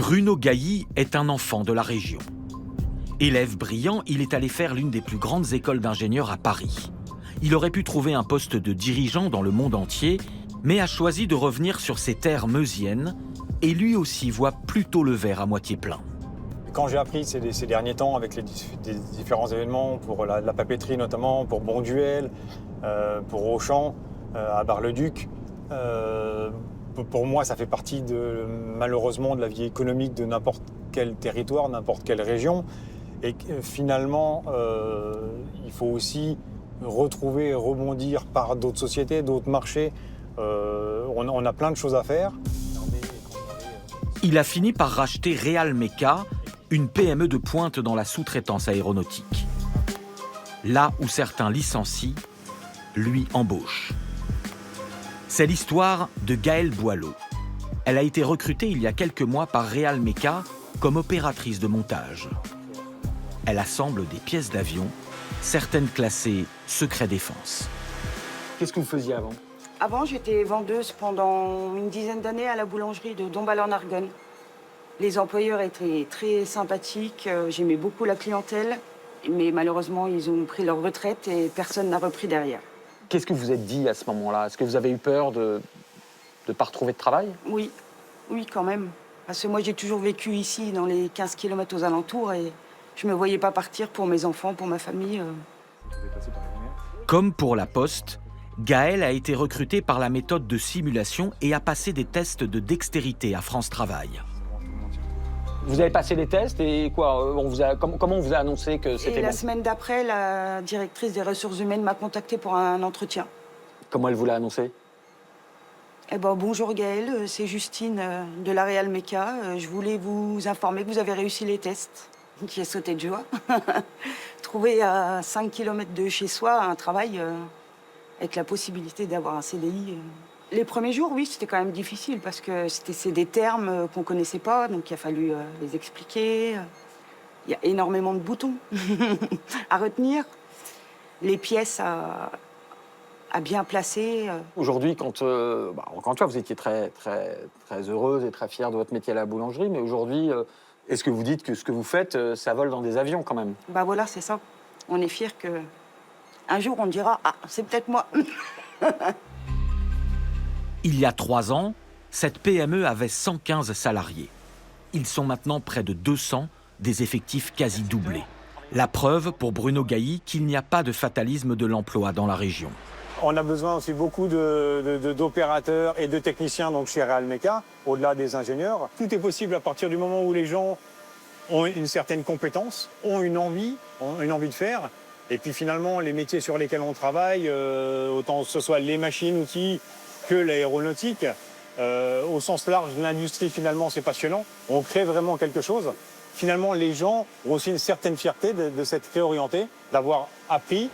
Bruno Gailly est un enfant de la région. Élève brillant, il est allé faire l'une des plus grandes écoles d'ingénieurs à Paris. Il aurait pu trouver un poste de dirigeant dans le monde entier, mais a choisi de revenir sur ses terres meusiennes et lui aussi voit plutôt le verre à moitié plein. Quand j'ai appris ces derniers temps avec les différents événements, pour la papeterie notamment, pour Bonduel, pour Auchan, à Bar-le-Duc, pour moi ça fait partie malheureusement de la vie économique de n'importe quel territoire, n'importe quelle région. Et finalement, il faut aussi retrouver et rebondir par d'autres sociétés, d'autres marchés. On a plein de choses à faire. Il a fini par racheter Real Meca, une PME de pointe dans la sous-traitance aéronautique. Là où certains licencient, lui embauche. C'est l'histoire de Gaëlle Boileau. Elle a été recrutée il y a quelques mois par Real Meca comme opératrice de montage. Elle assemble des pièces d'avion, certaines classées secret défense. Qu'est-ce que vous faisiez avant? Avant, j'étais vendeuse pendant une dizaine d'années à la boulangerie de Dombasle-en-Argonne. Les employeurs étaient très sympathiques, j'aimais beaucoup la clientèle, mais malheureusement, ils ont pris leur retraite et personne n'a repris derrière. Qu'est-ce que vous vous êtes dit à ce moment-là? Est-ce que vous avez eu peur de ne pas retrouver de travail? Oui, oui, quand même. Parce que moi, j'ai toujours vécu ici, dans les 15 km aux alentours, et je ne me voyais pas partir pour mes enfants, pour ma famille. Comme pour la Poste, Gaëlle a été recrutée par la méthode de simulation et a passé des tests de dextérité à France Travail. Vous avez passé les tests et quoi? Comment on vous a annoncé que c'était bon? Et la semaine d'après, la directrice des ressources humaines m'a contactée pour un entretien. Comment elle vous l'a annoncé? Eh ben, bonjour Gaëlle, c'est Justine de la Real Meca. Je voulais vous informer que vous avez réussi les tests. Qui a sauté de joie. Trouver à 5 km de chez soi un travail avec la possibilité d'avoir un CDI. Les premiers jours, oui, c'était quand même difficile parce que c'est des termes qu'on ne connaissait pas, donc il a fallu les expliquer. Il y a énormément de boutons à retenir, les pièces à bien placer. Aujourd'hui, encore une fois, vous étiez très heureuse et très fière de votre métier à la boulangerie, mais aujourd'hui, est-ce que vous dites que ce que vous faites, ça vole dans des avions quand même? Bah voilà, c'est ça. On est fiers que un jour on dira « Ah, c'est peut-être moi ». Il y a 3 ans, cette PME avait 115 salariés. Ils sont maintenant près de 200, des effectifs quasi doublés. La preuve pour Bruno Gailly qu'il n'y a pas de fatalisme de l'emploi dans la région. On a besoin aussi beaucoup d'opérateurs et de techniciens donc chez Real Meca, au-delà des ingénieurs. Tout est possible à partir du moment où les gens ont une certaine compétence, ont une envie de faire. Et puis finalement, les métiers sur lesquels on travaille, autant que ce soit les machines, outils, que l'aéronautique, au sens large de l'industrie, finalement, c'est passionnant. On crée vraiment quelque chose. Finalement, les gens ont aussi une certaine fierté de s'être réorientés, d'avoir appris